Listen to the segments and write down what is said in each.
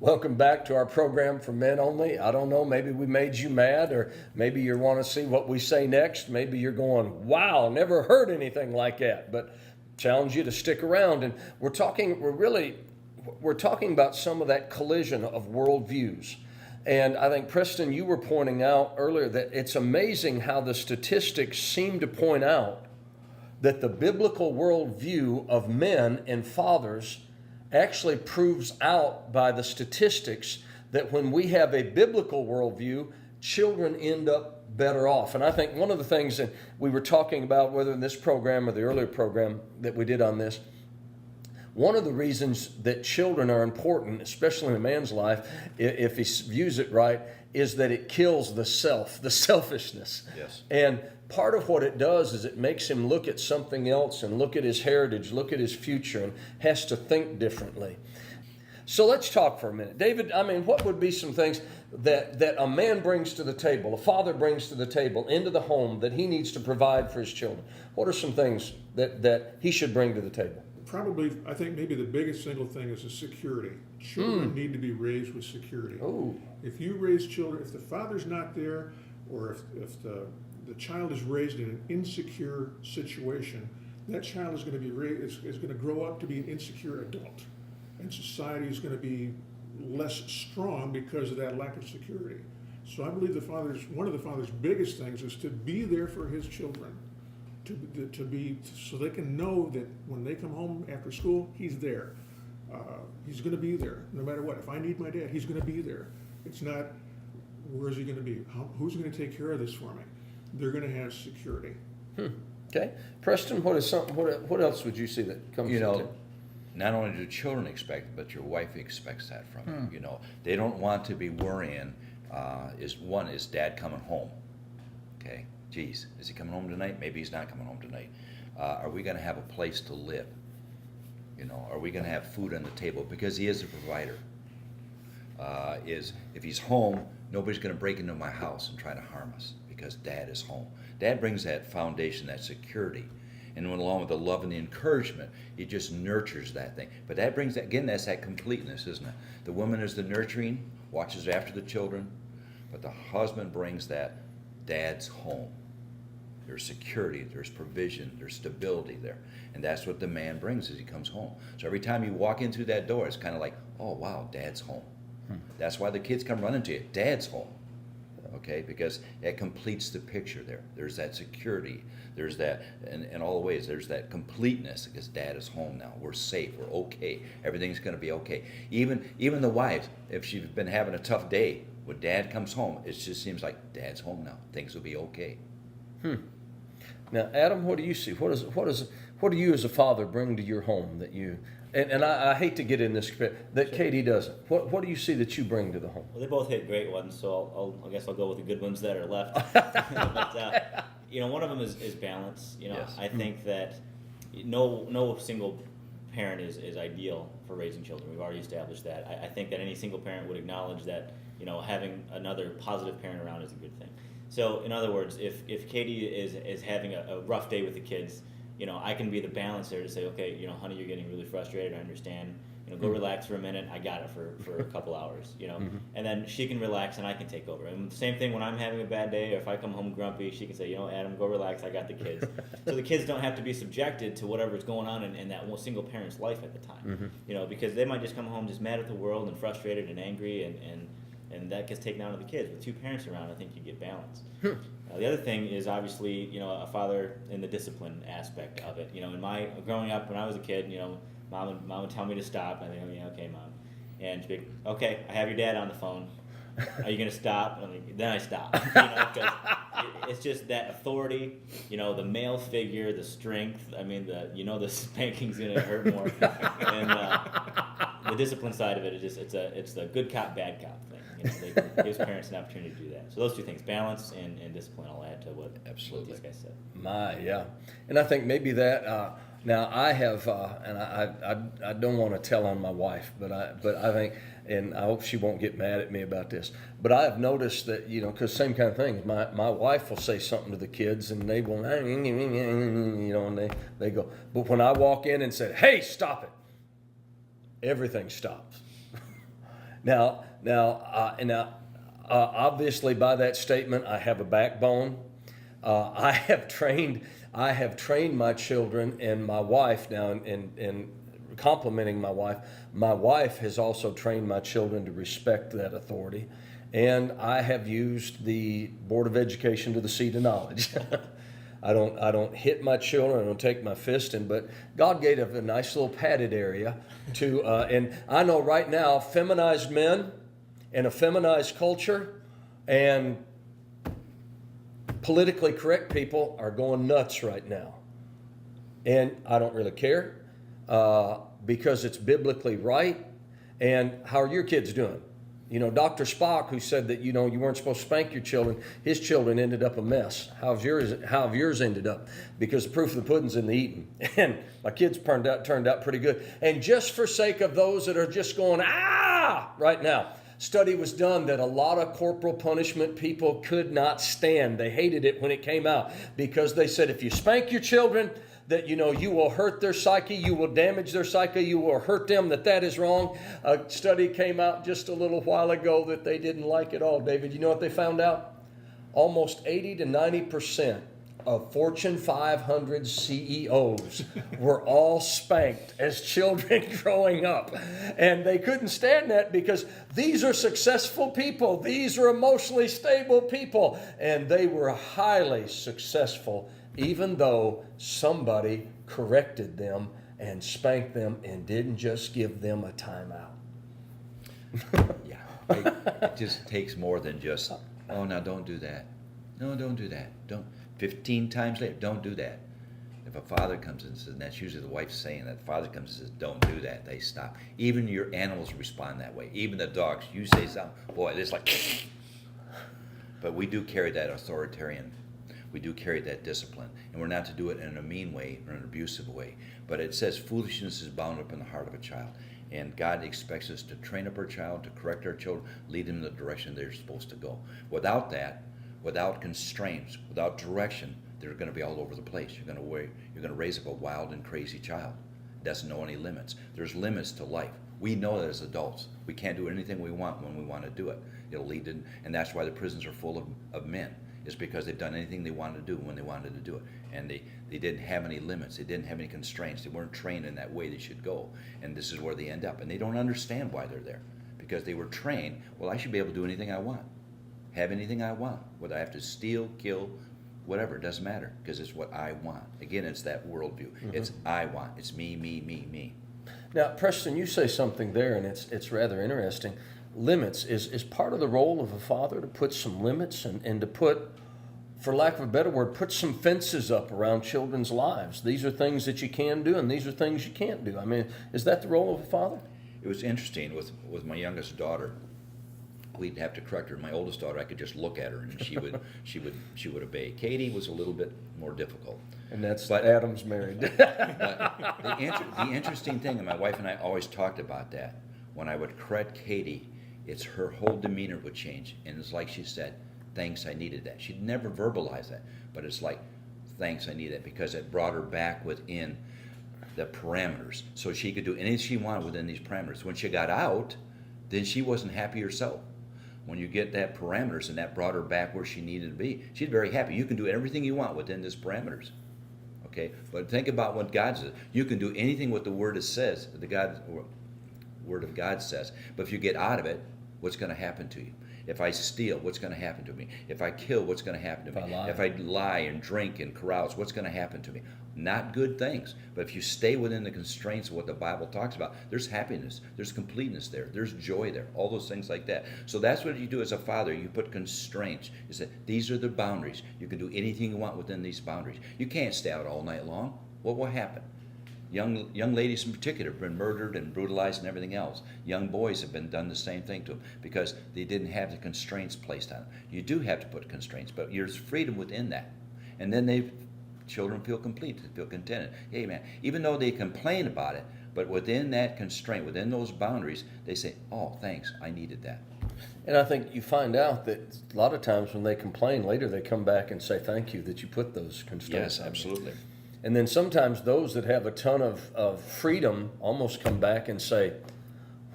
Welcome back to our program for men only. I don't know, maybe we made you mad, or maybe you want to see what we say next. Maybe you're going, wow, never heard anything like that. But challenge you to stick around. And we're talking about some of that collision of worldviews. And I think, Preston, you were pointing out earlier that it's amazing how the statistics seem to point out that the biblical worldview of men and fathers actually proves out by the statistics that when we have a biblical worldview, children end up better off. And I think one of the things that we were talking about, whether in this program or the earlier program that we did on this, one of the reasons that children are important, especially in a man's life, if he views it right, is that it kills the selfishness. Yes. And part of what it does is it makes him look at something else and look at his heritage, look at his future, and has to think differently. So let's talk for a minute. David, what would be some things that a man brings to the table, a father brings to the table, into the home that he needs to provide for his children? What are some things that he should bring to the table? Probably, I think maybe the biggest single thing is the security. Children need to be raised with security. Oh. If you raise children, if the father's not there, or if the child is raised in an insecure situation, that child is going to be is going to grow up to be an insecure adult, and society is going to be less strong because of that lack of security. So I believe one of the father's biggest things is to be there for his children, to be so they can know that when they come home after school, he's there. He's going to be there no matter what. If I need my dad, he's going to be there. It's not, where is he going to be? Who's going to take care of this for me? They're going to have security. Okay, Preston, what else would you see that comes? Not only do children expect it, but your wife expects that from you. They don't want to be worrying. Is dad coming home? Okay, geez, is he coming home tonight? Maybe he's not coming home tonight. Are we going to have a place to live? Are we going to have food on the table? Because he is a provider. If he's home, nobody's going to break into my house and try to harm us because dad is home. Dad brings that foundation, that security. And along with the love and the encouragement, it just nurtures that thing. But that brings, that's that completeness, isn't it? The woman is the nurturing, watches after the children, but the husband brings that dad's home. There's security, there's provision, there's stability there. And that's what the man brings as he comes home. So every time you walk in through that door, it's kind of like, oh, wow, dad's home. That's why the kids come running to you. Dad's home. Okay, because it completes the picture there. There's that security. There's that, in all the ways, there's that completeness because dad is home now. We're safe. We're okay. Everything's going to be okay. Even the wives, if she's been having a tough day, when dad comes home, it just seems like dad's home now. Things will be okay. Now, Adam, what do you see? What do you as a father bring to your home that you? And I hate to get in this that Katie doesn't. What do you see that you bring to the home? Well, they both hit great ones, so I guess I'll go with the good ones that are left. But one of them is balance. Yes. I think that no single parent is ideal for raising children. We've already established that. I think that any single parent would acknowledge that having another positive parent around is a good thing. So in other words, if Katie is having a rough day with the kids, I can be the balance there to say, okay, honey, you're getting really frustrated. I understand. Go relax for a minute. I got it for a couple hours. And then she can relax and I can take over. And the same thing when I'm having a bad day, or if I come home grumpy, she can say, Adam, go relax. I got the kids. So the kids don't have to be subjected to whatever's going on in that one single parent's life at the time. Because they might just come home just mad at the world and frustrated and angry and that gets taken out of the kids. With two parents around, I think you get balance. The other thing is obviously, a father in the discipline aspect of it. In my growing up when I was a kid, mom would tell me to stop. And I think, yeah, okay, mom. And she'd be, okay, I have your dad on the phone. Are you going to stop? And I'm like, then I stop. Because it's just that authority, the male figure, the strength. I mean, the spanking's going to hurt more. And the discipline side of it is just it's the good cop, bad cop thing. It gives parents an opportunity to do that. So those two things, balance and discipline, I'll add to what these guys said. Yeah. And I think maybe that, now I have, and I don't want to tell on my wife, but I think, and I hope she won't get mad at me about this, but I have noticed that, because same kind of thing, my wife will say something to the kids and they will, and they go, but when I walk in and say, hey, stop it, everything stops. Obviously, by that statement, I have a backbone. I have trained my children and my wife now in complimenting my wife. My wife has also trained my children to respect that authority, and I have used the Board of Education to the seat of knowledge. I don't hit my children. I don't take my fist in, but God gave a nice little padded area to, and I know right now, feminized men and a feminized culture and politically correct people are going nuts right now. And I don't really care because it's biblically right. And how are your kids doing? You know, Dr. Spock, who said that, you weren't supposed to spank your children, his children ended up a mess. How have yours ended up? Because the proof of the pudding's in the eating. And my kids turned out pretty good. And just for sake of those that are just going, right now, study was done that a lot of corporal punishment people could not stand. They hated it when it came out because they said if you spank your children, that you will hurt their psyche, you will damage their psyche, you will hurt them, that is wrong. A study came out just a little while ago that they didn't like at all. David, you know what they found out? Almost 80 to 90% of Fortune 500 CEOs were all spanked as children growing up. And they couldn't stand that because these are successful people. These are emotionally stable people. And they were highly successful even though somebody corrected them and spanked them and didn't just give them a timeout. Yeah, it just takes more than just, oh, now don't do that. No, don't do that. Don't. 15 times later, don't do that. If a father comes in and says, and that's usually the wife saying that, the father comes and says, don't do that, they stop. Even your animals respond that way. Even the dogs, you say something, boy, it's like, but we do carry that authoritarian. We do carry that discipline, and we're not to do it in a mean way or an abusive way. But it says foolishness is bound up in the heart of a child, and God expects us to train up our child, to correct our children, lead them in the direction they're supposed to go. Without that, without constraints, without direction, they're going to be all over the place. You're going to raise up a wild and crazy child. Doesn't know any limits. There's limits to life. We know that as adults. We can't do anything we want when we want to do it. It'll lead to, and that's why the prisons are full of men. Is because they've done anything they wanted to do when they wanted to do it. And they didn't have any limits. They didn't have any constraints. They weren't trained in that way they should go. And this is where they end up. And they don't understand why they're there. Because they were trained, well, I should be able to do anything I want. Have anything I want. Whether I have to steal, kill, whatever, it doesn't matter. Because it's what I want. Again, it's that worldview. Mm-hmm. It's I want. It's me, me, me, me. Now, Preston, you say something there, and it's rather interesting. Limits is part of the role of a father to put some limits and to put, for lack of a better word, put some fences up around children's lives. These are things that you can do and these are things you can't do. I mean, is that the role of a father? It was interesting with my youngest daughter. We'd have to correct her. My oldest daughter, I could just look at her and she would obey. Katie was a little bit more difficult. And Adam's married. But the interesting thing, and my wife and I always talked about that, when I would correct Katie, it's her whole demeanor would change. And it's like she said, thanks, I needed that. She'd never verbalize that, but it's like, thanks, I need that, because it brought her back within the parameters. So she could do anything she wanted within these parameters. When she got out, then she wasn't happy herself. When you get that parameters and that brought her back where she needed to be, she's very happy. You can do everything you want within these parameters. Okay? But think about what God says. You can do anything what the Word says, Word of God says. But if you get out of it, what's going to happen to you? If I steal, what's going to happen to me? If I kill, what's going to happen to me? If I lie and drink and carouse, what's going to happen to me? Not good things. But if you stay within the constraints of what the Bible talks about, there's happiness, there's completeness there, there's joy there, all those things like that. So that's what you do as a father. You put constraints. You say, these are the boundaries. You can do anything you want within these boundaries. You can't stay out all night long. What will happen? Young ladies in particular have been murdered and brutalized and everything else. Young boys have been done the same thing to them because they didn't have the constraints placed on them. You do have to put constraints, but there's freedom within that. And then children feel complete, they feel contented. Hey man, even though they complain about it, but within that constraint, within those boundaries, they say, oh, thanks, I needed that. And I think you find out that a lot of times when they complain later, they come back and say, thank you that you put those constraints on me. Yes, absolutely. And then sometimes those that have a ton of freedom almost come back and say,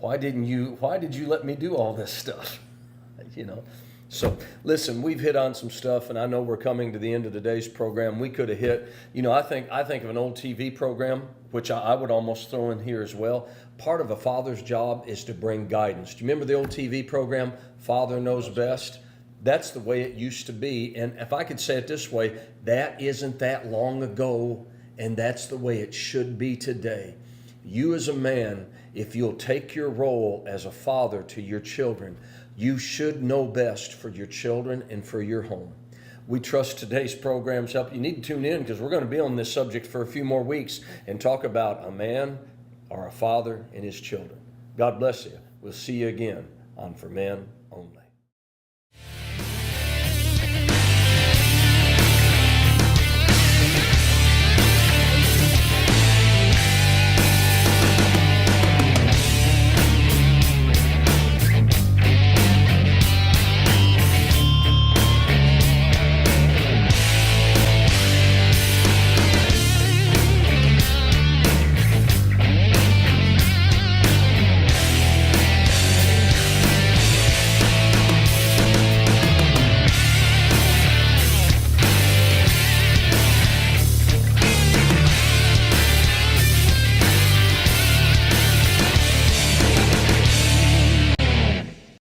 why did you let me do all this stuff? You know. So listen, we've hit on some stuff, and I know we're coming to the end of today's program. We could have hit, you know, I think of an old TV program, which I would almost throw in here as well. Part of a father's job is to bring guidance. Do you remember the old TV program, Father Knows Best? That's the way it used to be. And if I could say it this way, that isn't that long ago, and that's the way it should be today. You as a man, if you'll take your role as a father to your children, you should know best for your children and for your home. We trust today's programs help. You need to tune in because we're going to be on this subject for a few more weeks and talk about a man or a father and his children. God bless you. We'll see you again on For Men Only.